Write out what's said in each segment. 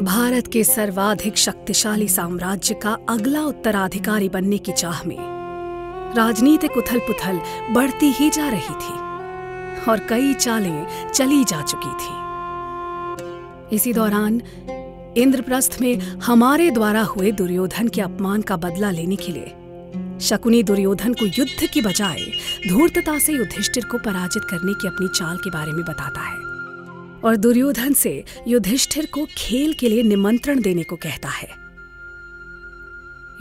भारत के सर्वाधिक शक्तिशाली साम्राज्य का अगला उत्तराधिकारी बनने की चाह में राजनीतिक उथल-पुथल बढ़ती ही जा रही थी और कई चालें चली जा चुकी थी। इसी दौरान इंद्रप्रस्थ में हमारे द्वारा हुए दुर्योधन के अपमान का बदला लेने के लिए शकुनी दुर्योधन को युद्ध की बजाय धूर्तता से युधिष्ठिर को पराजित करने की अपनी चाल के बारे में बताता है और दुर्योधन से युधिष्ठिर को खेल के लिए निमंत्रण देने को कहता है।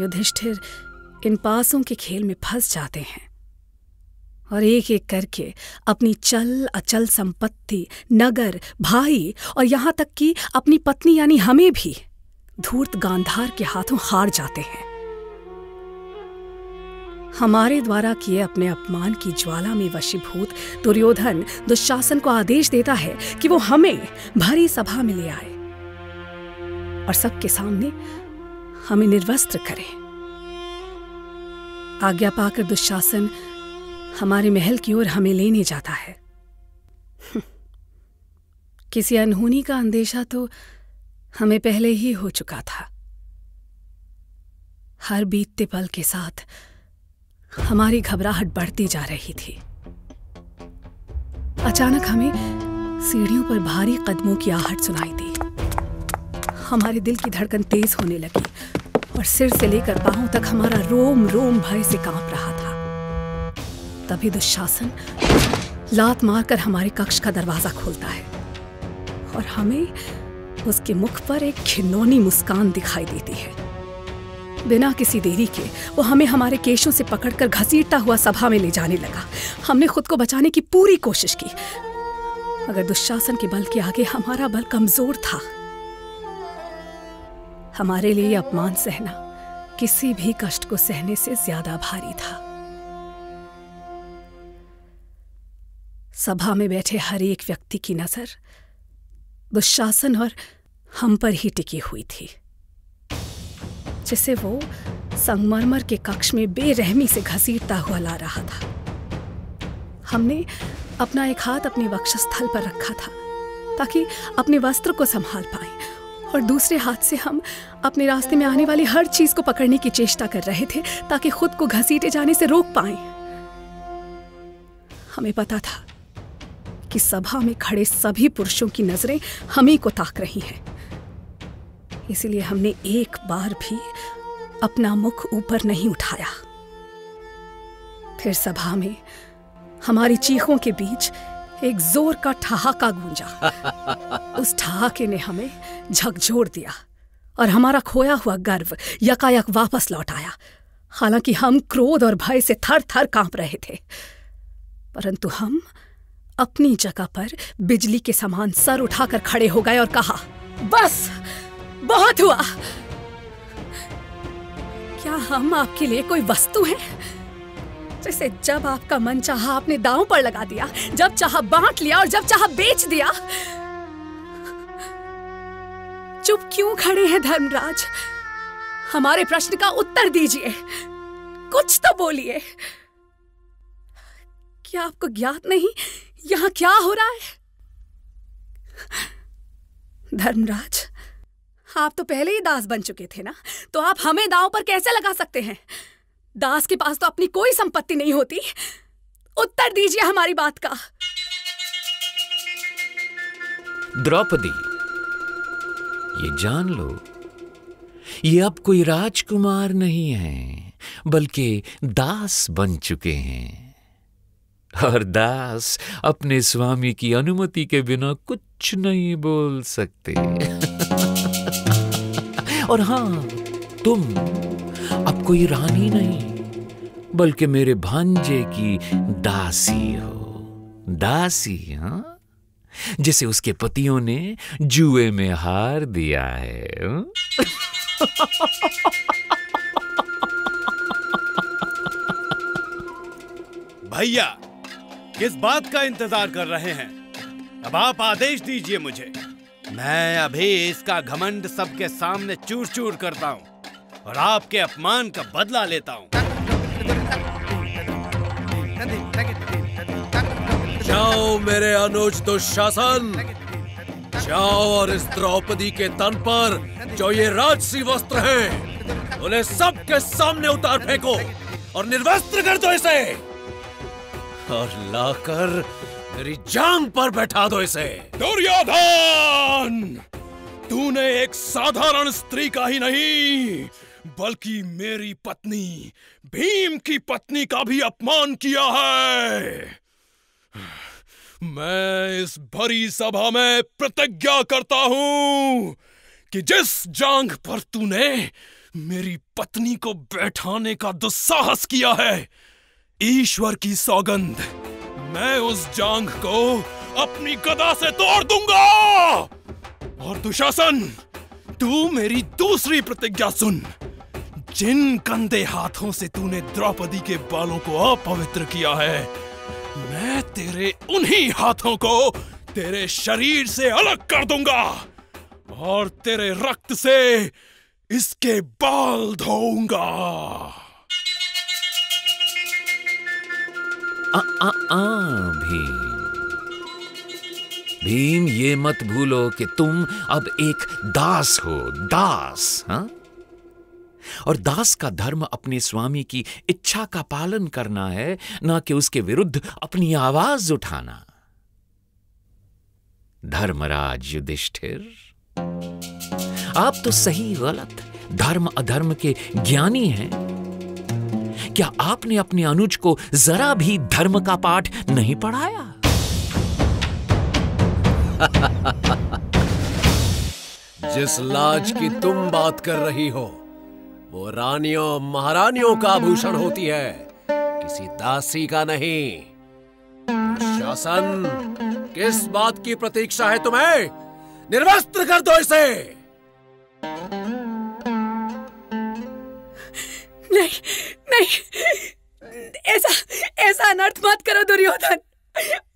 युधिष्ठिर इन पासों के खेल में फंस जाते हैं और एक एक करके अपनी चल अचल संपत्ति, नगर, भाई और यहां तक कि अपनी पत्नी यानी हमें भी धूर्त गांधार के हाथों हार जाते हैं। हमारे द्वारा किए अपने अपमान की ज्वाला में वशीभूत दुर्योधन दुशासन को आदेश देता है कि वो हमें भरी सभा में ले आए और सबके सामने हमें निर्वस्त्र करे। आज्ञा पाकर दुशासन हमारे महल की ओर हमें लेने जाता है। किसी अनहोनी का अंदेशा तो हमें पहले ही हो चुका था। हर बीतते पल के साथ हमारी घबराहट बढ़ती जा रही थी। अचानक हमें सीढ़ियों पर भारी कदमों की आहट सुनाई दी। हमारे दिल की धड़कन तेज होने लगी और सिर से लेकर पांवों तक हमारा रोम रोम भय से कांप रहा था। तभी दुशासन लात मारकर हमारे कक्ष का दरवाजा खोलता है और हमें उसके मुख पर एक घिनौनी मुस्कान दिखाई देती है। बिना किसी देरी के वो हमें हमारे केशों से पकड़कर घसीटता हुआ सभा में ले जाने लगा। हमने खुद को बचाने की पूरी कोशिश की, मगर दुशासन के बल के आगे हमारा बल कमजोर था। हमारे लिए अपमान सहना किसी भी कष्ट को सहने से ज्यादा भारी था। सभा में बैठे हर एक व्यक्ति की नजर दुशासन और हम पर ही टिकी हुई थी, जिसे वो संगमरमर के कक्ष में बेरहमी से घसीटता हुआ ला रहा था। हमने अपना एक हाथ अपने वक्षस्थल पर रखा था ताकि अपने वस्त्र को संभाल पाएं और दूसरे हाथ से हम अपने रास्ते में आने वाली हर चीज को पकड़ने की चेष्टा कर रहे थे ताकि खुद को घसीटे जाने से रोक पाएं। हमें पता था कि सभा में खड़े सभी पुरुषों की नजरें हमें को ताक रही हैं, इसलिए हमने एक बार भी अपना मुख ऊपर नहीं उठाया। फिर सभा में हमारी चीखों के बीच एक जोर का ठहाका गूंजा। उस ठहाके ने हमें झकझोर दिया और हमारा खोया हुआ गर्व यकायक वापस लौट आया। हालांकि हम क्रोध और भय से थर थर कांप रहे थे, परंतु हम अपनी जगह पर बिजली के समान सर उठाकर खड़े हो गए और कहा, बस बहुत हुआ। क्या हम आपके लिए कोई वस्तु हैं जिसे जब आपका मन चाहा आपने दांव पर लगा दिया, जब चाहा बांट लिया और जब चाहा बेच दिया? चुप क्यों खड़े हैं धर्मराज? हमारे प्रश्न का उत्तर दीजिए, कुछ तो बोलिए। क्या आपको ज्ञात नहीं यहां क्या हो रहा है? धर्मराज, आप तो पहले ही दास बन चुके थे ना, तो आप हमें दांव पर कैसे लगा सकते हैं? दास के पास तो अपनी कोई संपत्ति नहीं होती। उत्तर दीजिए हमारी बात का। द्रौपदी, ये जान लो, ये अब कोई राजकुमार नहीं है, बल्कि दास बन चुके हैं। और दास अपने स्वामी की अनुमति के बिना कुछ नहीं बोल सकते। और हां, तुम अब कोई रानी नहीं, बल्कि मेरे भांजे की दासी हो। दासी, हां, जिसे उसके पतियों ने जुए में हार दिया है। भैया, किस बात का इंतजार कर रहे हैं? अब आप आदेश दीजिए मुझे। मैं अभी इसका घमंड सबके सामने चूर चूर करता हूं और आपके अपमान का बदला लेता हूं। जाओ मेरे अनुज दुशासन, जाओ और इस द्रौपदी के तन पर जो ये राजसी वस्त्र हैं, उन्हें सबके सामने उतार फेंको और निर्वस्त्र कर दो इसे, और लाकर मेरी जांग पर बैठा दो इसे। दुर्योधन, तूने एक साधारण स्त्री का ही नहीं बल्कि मेरी पत्नी भीम की पत्नी का भी अपमान किया है। मैं इस भरी सभा में प्रतिज्ञा करता हूं कि जिस जांघ पर तूने मेरी पत्नी को बैठाने का दुस्साहस किया है, ईश्वर की सौगंध, मैं उस जांघ को अपनी गदा से तोड़ दूंगा। और दुशासन, तू मेरी दूसरी प्रतिज्ञा सुन। जिन गंदे हाथों से तूने द्रौपदी के बालों को अपवित्र किया है, मैं तेरे उन्हीं हाथों को तेरे शरीर से अलग कर दूंगा और तेरे रक्त से इसके बाल धोऊंगा। भीम, भीम, ये मत भूलो कि तुम अब एक दास हो, दास। हाँ? और दास का धर्म अपने स्वामी की इच्छा का पालन करना है, ना कि उसके विरुद्ध अपनी आवाज उठाना। धर्मराज युधिष्ठिर, आप तो सही गलत, धर्म अधर्म के ज्ञानी हैं। क्या आपने अपने अनुज को जरा भी धर्म का पाठ नहीं पढ़ाया? जिस लाज की तुम बात कर रही हो, वो रानियों महारानियों का आभूषण होती है, किसी दासी का नहीं। शासन, किस बात की प्रतीक्षा है तुम्हें? निर्वस्त्र कर दो इसे। नहीं नहीं, ऐसा अनर्थ मत करो दुर्योधन।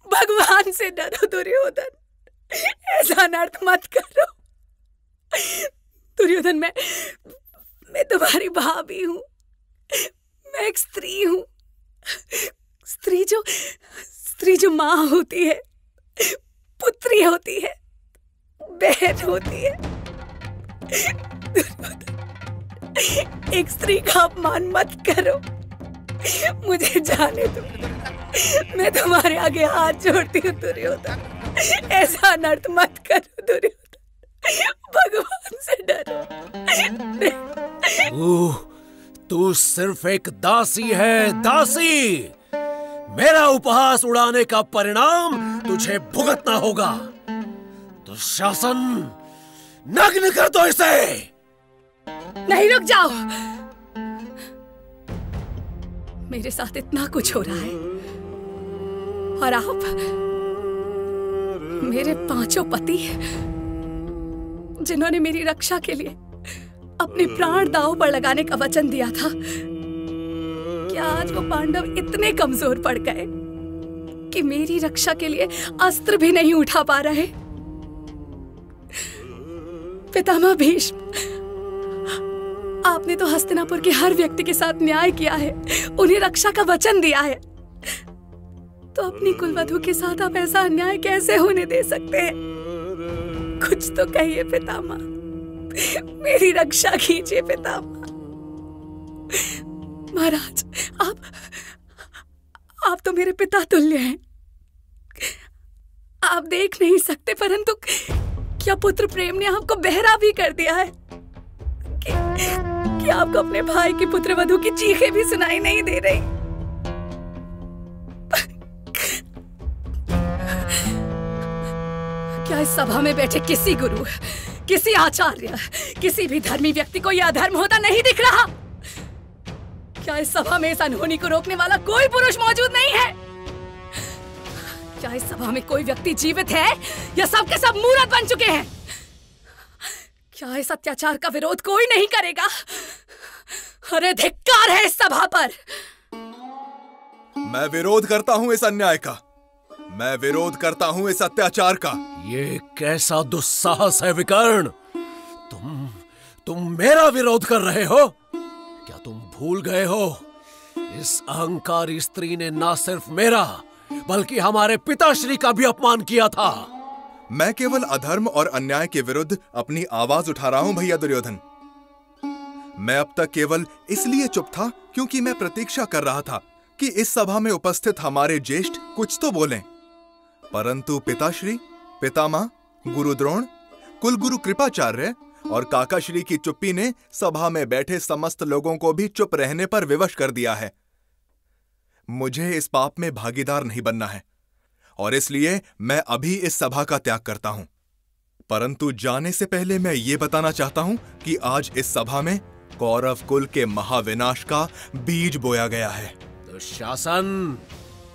भगवान से डरो दुर्योधन, ऐसा अनर्थ मत करो। दुर्योधन, मैं तुम्हारी भाभी हूं, मैं एक स्त्री हूं। स्त्री जो मां होती है, पुत्री होती है, बहन होती है। एक स्त्री का अपमान मत करो, मुझे जाने दो। मैं तुम्हारे आगे हाथ जोड़ती हूँ दुर्योधन, ऐसा अनर्थ मत करो दुर्योधन, भगवान से डरो। तू सिर्फ एक दासी है, दासी। मेरा उपहास उड़ाने का परिणाम तुझे भुगतना होगा। तो शासन, नग्न कर दो इसे। नहीं, रुक जाओ। मेरे साथ इतना कुछ हो रहा है और आप, मेरे 5 पति जिन्होंने मेरी रक्षा के लिए अपने प्राण दांव पर लगाने का वचन दिया था, क्या आज वो पांडव इतने कमजोर पड़ गए कि मेरी रक्षा के लिए अस्त्र भी नहीं उठा पा रहे? पितामह भीष्म, आपने तो हस्तिनापुर के हर व्यक्ति के साथ न्याय किया है, उन्हें रक्षा का वचन दिया है, तो अपनी कुलवधू के साथ आप ऐसा अन्याय कैसे होने दे सकते हैं? कुछ तो कहिए पितामह, मेरी रक्षा कीजिए पितामह। महाराज, आप तो मेरे पिता तुल्य हैं। आप देख नहीं सकते, परंतु क्या पुत्र प्रेम ने आपको बहरा भी कर दिया है कि आपको अपने भाई की पुत्रवधू की चीखें भी सुनाई नहीं दे रही? क्या इस सभा में बैठे किसी गुरु, किसी आचार्य, किसी भी धर्मी व्यक्ति को यह अधर्म होता नहीं दिख रहा? क्या इस सभा में इस अनहोनी को रोकने वाला कोई पुरुष मौजूद नहीं है? क्या इस सभा में कोई व्यक्ति जीवित है या सब के सब मूर्त बन चुके हैं? क्या इस अत्याचार का विरोध कोई नहीं करेगा? अरे धिक्कार है इस सभा पर। मैं विरोध करता हूं इस अन्याय का, मैं विरोध करता हूं इस अत्याचार का। ये कैसा दुस्साहस है विकर्ण? तुम मेरा विरोध कर रहे हो? क्या तुम भूल गए हो, इस अहंकारी स्त्री ने ना सिर्फ मेरा बल्कि हमारे पिताश्री का भी अपमान किया था। मैं केवल अधर्म और अन्याय के विरुद्ध अपनी आवाज उठा रहा हूं भैया दुर्योधन। मैं अब तक केवल इसलिए चुप था क्योंकि मैं प्रतीक्षा कर रहा था कि इस सभा में उपस्थित हमारे ज्येष्ठ कुछ तो बोलें। परंतु पिताश्री, पितामह, गुरु द्रोण, कुलगुरु कृपाचार्य और काकाश्री की चुप्पी ने सभा में बैठे समस्त लोगों को भी चुप रहने पर विवश कर दिया है। मुझे इस पाप में भागीदार नहीं बनना है और इसलिए मैं अभी इस सभा का त्याग करता हूं। परंतु जाने से पहले मैं ये बताना चाहता हूं कि आज इस सभा में कौरव कुल के महाविनाश का बीज बोया गया है। दुशासन,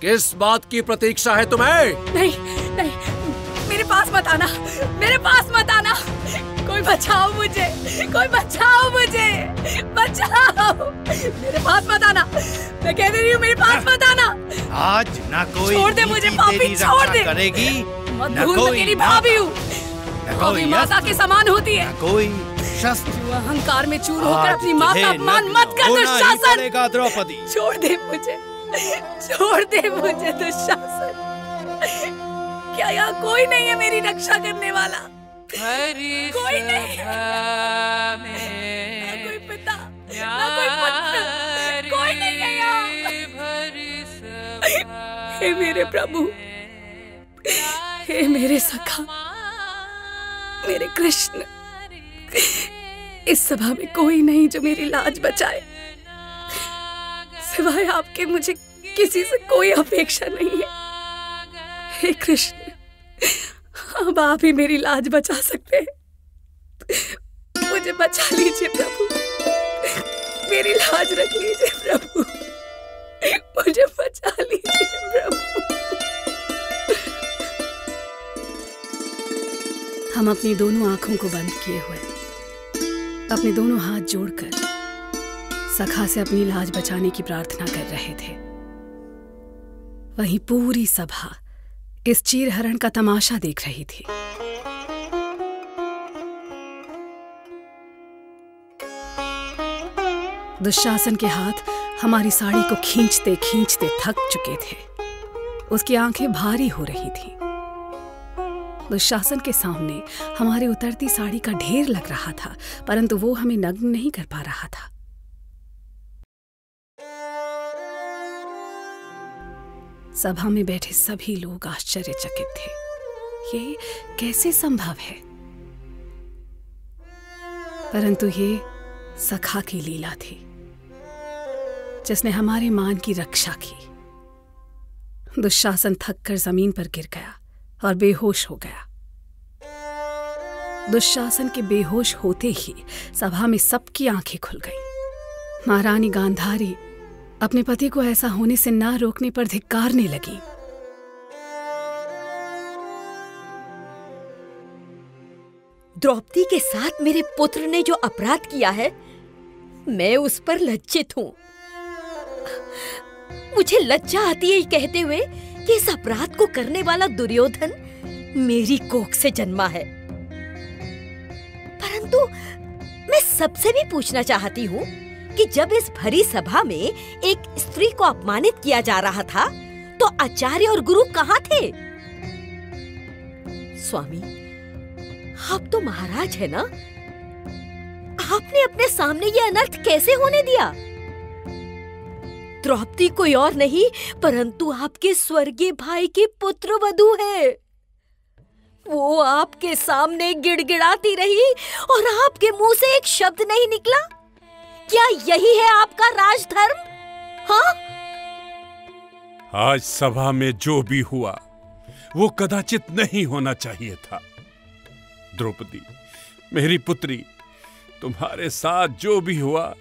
किस बात की प्रतीक्षा है तुम्हें? नहीं नहीं, मेरे पास मत आना, मेरे पास मत आना। कोई बचाओ मुझे, कोई बचाओ मुझे, बचाओ। मेरे पास मत आना, मैं कह रही हूँ, मेरे पास मत आना। आज ना कोई छोड़ दे मुझे पापी, छोड़ दे। करेगी मत भूल, मैं तेरी भाभी हूँ, भाभी माता के समान होती है। कोई शस्त्र जो अहंकार में चूर होकर अपनी माँ का अपमान मत कर दुशासन। द्रौपदी, छोड़ दे मुझे, छोड़ दे मुझे दुशासन। क्या यहाँ कोई नहीं है मेरी रक्षा करने वाला? कोई नहीं, ना कोई पिता, ना कोई पुत्र, कोई नहीं है यहाँ। हे मेरे प्रभु, हे मेरे सखा, मेरे कृष्ण, इस सभा में कोई नहीं जो मेरी लाज बचाए। सिवाय आपके मुझे किसी से कोई अपेक्षा नहीं है। हे कृष्ण, अब आप ही मेरी लाज बचा सकते हैं। मुझे बचा लीजिए प्रभु, मेरी लाज रख लीजिए प्रभु, मुझे बचा लीजिए प्रभु। हम अपनी दोनों आंखों को बंद किए हुए, अपने दोनों हाथ जोड़कर सखा से अपनी लाज बचाने की प्रार्थना कर रहे थे। वहीं पूरी सभा इस चीरहरण का तमाशा देख रही थी। दुशासन के हाथ हमारी साड़ी को खींचते खींचते थक चुके थे। उसकी आंखें भारी हो रही थीं। दुशासन के सामने हमारी उतरती साड़ी का ढेर लग रहा था, परंतु वो हमें नग्न नहीं कर पा रहा था। सभा में बैठे सभी लोग आश्चर्यचकित थे। ये कैसे संभव है? परंतु ये सखा की लीला थी, जिसने हमारे मान की रक्षा की। दुशासन थककर जमीन पर गिर गया और बेहोश हो गया। दुशासन के बेहोश होते ही सभा में सबकी आंखें खुल गईं। महारानी गांधारी अपने पति को ऐसा होने से ना रोकने पर धिक्कारने लगी। द्रौपदी के साथ मेरे पुत्र ने जो अपराध किया है, मैं उस पर लज्जित हूँ। मुझे लज्जा आती है कहते हुए कि इस अपराध को करने वाला दुर्योधन मेरी कोख से जन्मा है। परंतु मैं सबसे भी पूछना चाहती हूँ कि जब इस भरी सभा में एक स्त्री को अपमानित किया जा रहा था, तो आचार्य और गुरु कहाँ थे? स्वामी, आप तो महाराज है ना? आपने अपने सामने ये अनर्थ कैसे होने दिया? द्रौपदी कोई और नहीं परंतु आपके स्वर्गीय भाई की पुत्र वधू है। वो आपके सामने गिड़गिड़ाती रही और आपके मुंह से एक शब्द नहीं निकला। क्या यही है आपका राजधर्म? हाँ? आज सभा में जो भी हुआ वो कदाचित नहीं होना चाहिए था। द्रौपदी, मेरी पुत्री, तुम्हारे साथ जो भी हुआ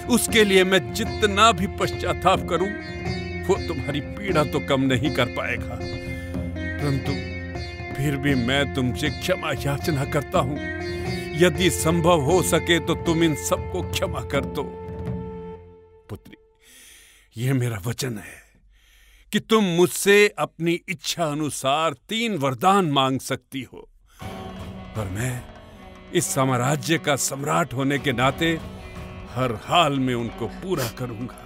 उसके लिए मैं जितना भी पश्चाताप करूं, वो तुम्हारी पीड़ा तो कम नहीं कर पाएगा। परंतु फिर भी मैं तुमसे क्षमा याचना करता हूं। यदि संभव हो सके तो तुम इन सबको क्षमा कर दो। पुत्री, यह मेरा वचन है कि तुम मुझसे अपनी इच्छा अनुसार 3 वरदान मांग सकती हो, और मैं इस साम्राज्य का सम्राट होने के नाते हर हाल में उनको पूरा करूंगा।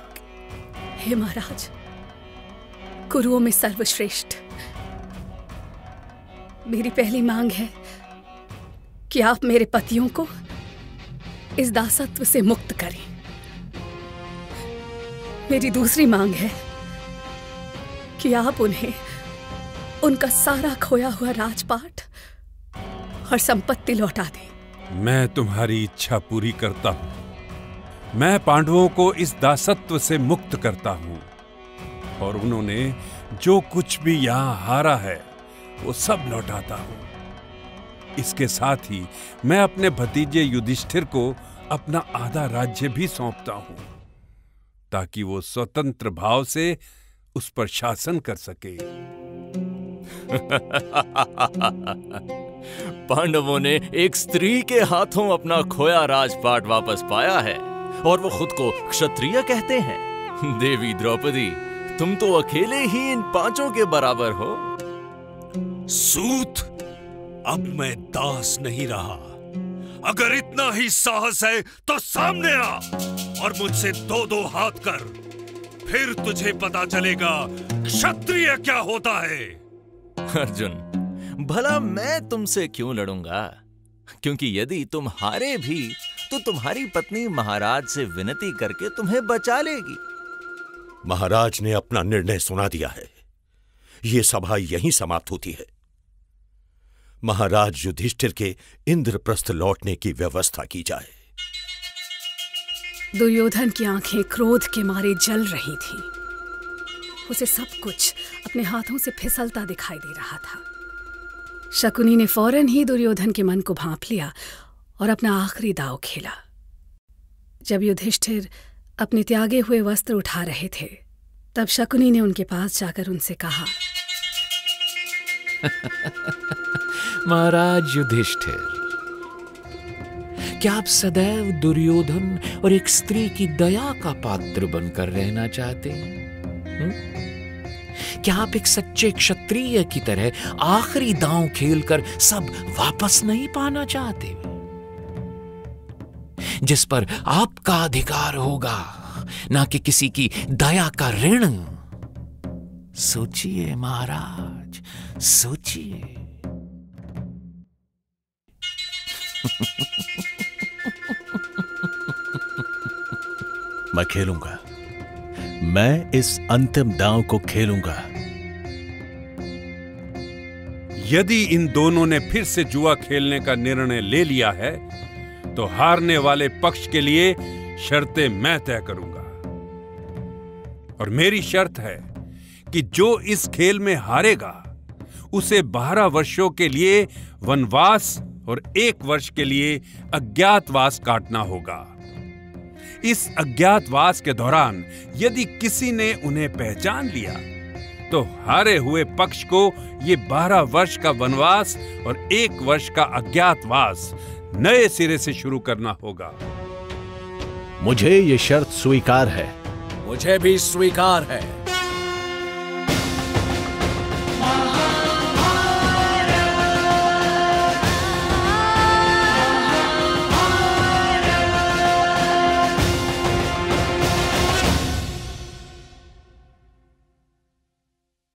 हे महाराज, गुरुओं में सर्वश्रेष्ठ मेरी पहली मांग है कि आप मेरे पतियों को इस दासत्व से मुक्त करें। मेरी दूसरी मांग है कि आप उन्हें उनका सारा खोया हुआ राजपाट और संपत्ति लौटा दें। मैं तुम्हारी इच्छा पूरी करता हूं। मैं पांडवों को इस दासत्व से मुक्त करता हूं और उन्होंने जो कुछ भी यहां हारा है वो सब लौटाता हूं। इसके साथ ही मैं अपने भतीजे युधिष्ठिर को अपना आधा राज्य भी सौंपता हूं ताकि वो स्वतंत्र भाव से उस पर शासन कर सके। पांडवों ने एक स्त्री के हाथों अपना खोया राजपाट वापस पाया है और वो खुद को क्षत्रिय कहते हैं। देवी द्रौपदी, तुम तो अकेले ही इन पांचों के बराबर हो। सूत, अब मैं दास नहीं रहा। अगर इतना ही साहस है तो सामने आ और मुझसे दो दो हाथ कर, फिर तुझे पता चलेगा क्षत्रिय क्या होता है। अर्जुन, भला मैं तुमसे क्यों लड़ूंगा? क्योंकि यदि तुम हारे भी तो तुम्हारी पत्नी महाराज से विनती करके तुम्हें बचा लेगी। महाराज ने अपना निर्णय सुना दिया है। यह सभा यहीं समाप्त होती है। महाराज युधिष्ठिर के इंद्रप्रस्थ लौटने की व्यवस्था की जाए। दुर्योधन की आंखें क्रोध के मारे जल रही थीं। उसे सब कुछ अपने हाथों से फिसलता दिखाई दे रहा था। शकुनी ने फौरन ही दुर्योधन के मन को भांप लिया और अपना आखिरी दांव खेला। जब युधिष्ठिर अपने त्यागे हुए वस्त्र उठा रहे थे, तब शकुनी ने उनके पास जाकर उनसे कहा, महाराज युधिष्ठिर, क्या आप सदैव दुर्योधन और एक स्त्री की दया का पात्र बनकर रहना चाहते हैं? क्या आप एक सच्चे क्षत्रिय की तरह आखिरी दांव खेलकर सब वापस नहीं पाना चाहते, जिस पर आपका अधिकार होगा, ना कि किसी की दया का ऋण? सोचिए महाराज, सोचिए। मैं खेलूंगा। मैं इस अंतिम दांव को खेलूंगा। यदि इन दोनों ने फिर से जुआ खेलने का निर्णय ले लिया है तो हारने वाले पक्ष के लिए शर्तें मैं तय करूंगा। और मेरी शर्त है कि जो इस खेल में हारेगा उसे 12 वर्षों के लिए वनवास और 1 वर्ष के लिए अज्ञातवास काटना होगा। इस अज्ञातवास के दौरान यदि किसी ने उन्हें पहचान लिया तो हारे हुए पक्ष को ये 12 वर्ष का वनवास और 1 वर्ष का अज्ञातवास नए सिरे से शुरू करना होगा। मुझे ये शर्त स्वीकार है। मुझे भी स्वीकार है।